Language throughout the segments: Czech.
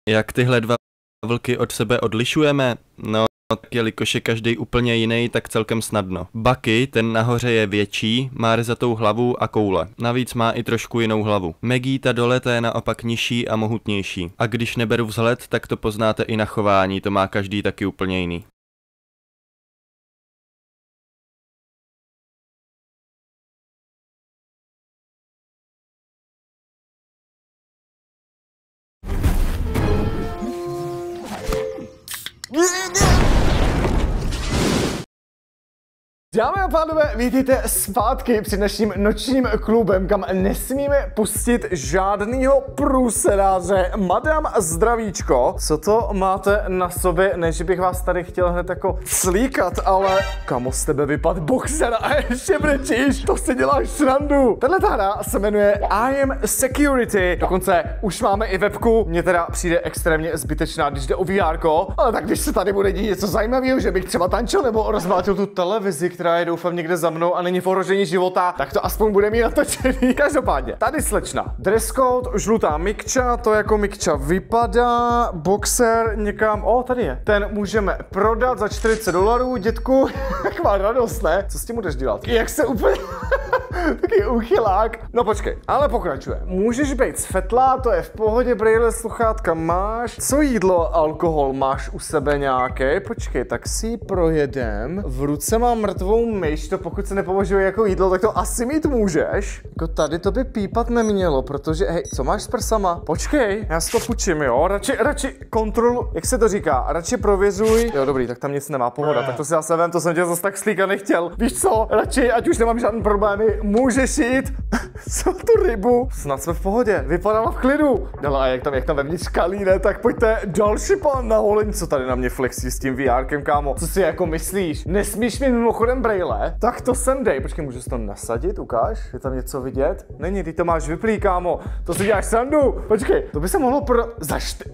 Jak tyhle dva vlky od sebe odlišujeme? No, tak jelikož je každý úplně jiný, tak celkem snadno. Bucky, ten nahoře je větší, má rzatou hlavu a koule. Navíc má i trošku jinou hlavu. Maggie, ta dole, ta je naopak nižší a mohutnější. A když neberu vzhled, tak to poznáte i na chování, to má každý taky úplně jiný. Dámy a pánové, vítejte zpátky před naším nočním klubem, kam nesmíme pustit žádnýho průsedáře. Madam zdravíčko, co to máte na sobě, než bych vás tady chtěl hned jako slíkat, ale kamo z tebe vypad boxer a ještě brečíš, to si děláš srandu. Tahle hra se jmenuje I Am Security, dokonce už máme i webku, mně teda přijde extrémně zbytečná, když jde o VR, ale tak když se tady bude dít něco zajímavého, že bych třeba tančil nebo rozmlátil tu televizi, která je doufám někde za mnou a není v ohrožení života, tak to aspoň bude mít natočený. Každopádně, tady slečna. Dress code, žlutá mikča, to jako mikča vypadá, boxer někam, tady je. Ten můžeme prodat za $40, dětku, jak má radost, ne? Co s tím budeš dělat? Jak se úplně... Taky uchylák. No počkej, ale pokračuje. Můžeš být světlá, to je v pohodě, brýle, sluchátka máš. Co jídlo, alkohol máš u sebe nějaké? Počkej, tak si projedem. V ruce mám mrtvou myš, to pokud se nepovažuje jako jídlo, tak to asi mít můžeš. Jako tady to by pípat nemělo, protože, hej, co máš s prsama? Počkej, já si to půjčím, jo? Radši kontrolu, jak se to říká? Radši prověřuj. Jo, dobrý, tak tam nic nemá, pohoda, tak to si zase vem, to jsem tě zase tak slíka nechtěl. Víš co? Radši, ať už nemám žádný problémy, můžeš jít. Co tu rybu? Snad jsme v pohodě, vypadala v klidu. Dala, a jak tam vevnitř kalí, ne? Tak pojďte další pán na holení. Co tady na mě flexí s tím VRkem, kámo? Co si jako myslíš? Nesmíš mít mimochodem brejle? Tak to sem dej. Počkej, můžeš to nasadit, ukáž? Je tam něco vidět? Není, ty to máš vyplý, kámo. To si děláš srandu. Počkej, to by se mohlo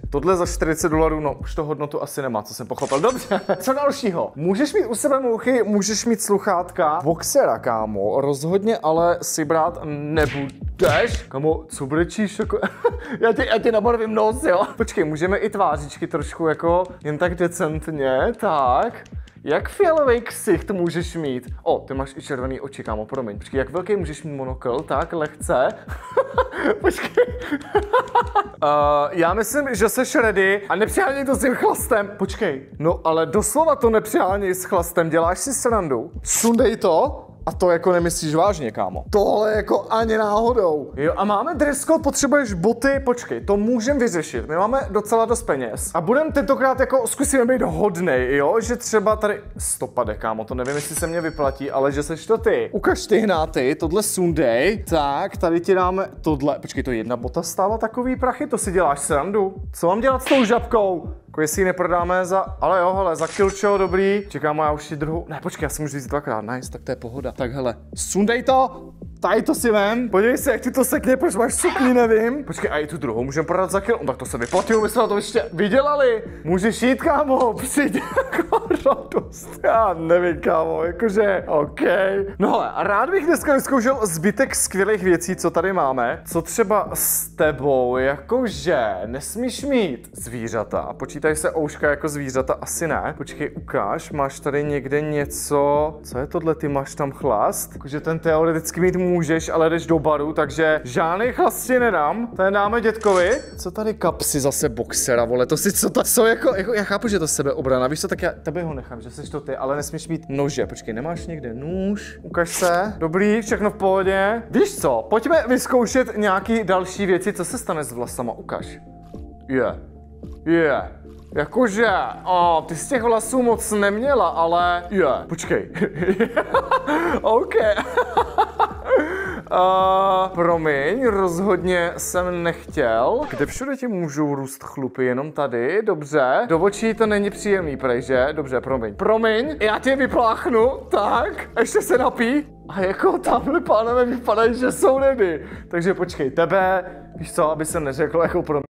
tohle za $40, no už to hodnotu asi nemá, co jsem pochopil. Dobře, co dalšího? Můžeš mít u sebe mouchy, můžeš mít sluchátka. Boxera, kámo, rozhodně ale si brát nebudeš. Kamo, co brečíš? Jako... já ti nabarvím nos, jo? Počkej, můžeme i tvářičky trošku jako jen tak decentně, tak. Jak fialový ksicht můžeš mít? Ty máš i červený oči, kámo, promiň. Počkej, jak velký můžeš mít monokl? Tak, lehce. Počkej. Já myslím, že seš ready a nepřiháněj to s tím chlastem. Počkej, no ale doslova to nepřiháněj s chlastem, děláš si srandu. Sundej to. A to jako nemyslíš vážně, kámo. Tohle jako ani náhodou. Jo, a máme dress code, potřebuješ boty, počkej, to můžeme vyřešit. My máme docela dost peněz. A budeme tentokrát jako, zkusíme být hodnej, jo? Že třeba tady, stopade, kámo, to nevím, jestli se mě vyplatí, ale že seš to ty. Ukaž ty hnáty, tohle sundej. Tak, tady ti dáme tohle. Počkej, to jedna bota stála takový prachy, to si děláš srandu. Co mám dělat s tou žabkou? Jako jestli ji neprodáme ale jo, hele, za kilčo, dobrý. Čekám, já už ti druhou. Ne, počkej, já si můžu říct dvakrát, nice, tak to je pohoda. Tak hele, sundej to, tady to si vem. Podívej se, jak ti to sekne, proč máš sukni, nevím. Počkej, a i tu druhou můžeme prodat za kilo. Tak to se vyplatilo, my jsme na to ještě vydělali. Můžeš jít, kámo, přijď, jako radost. Já nevím, kámo, jakože, OK. No hele, a rád bych dneska vyzkoušel zbytek skvělých věcí, co tady máme. Co třeba s tebou, jakože nesmíš mít zvířata. Počítaj se ouška jako zvířata, asi ne. Počkej, ukáž, máš tady někde něco. Co je tohle, ty máš tam chlast? Jakože ten teoreticky mít můžeš, ale jdeš do baru, takže žádný chlast ti nedám. Ten dáme dětkovi. Co tady kapsy zase boxera, vole, to si co to jsou jako já chápu, že to sebeobrana, víš co, tak já tebe ho nechám, že jsi to ty, ale nesmíš mít nože. Počkej, nemáš někde nůž? Ukaž se. Dobrý, všechno v pohodě. Víš co, pojďme vyzkoušet nějaký další věci, co se stane s vlasama, ukaž. Jakože, ty z těch vlasů moc neměla, ale počkej. OK. Promiň, rozhodně jsem nechtěl. Kde všude ti můžou růst chlupy, jenom tady, dobře. Do očí to není příjemný, prej, že? Dobře, promiň, já tě vypláchnu, tak, ještě se napí. A jako tamhle pánové vypadají, že jsou ready. Takže počkej, tebe, víš co, aby se neřeklo jako promiň.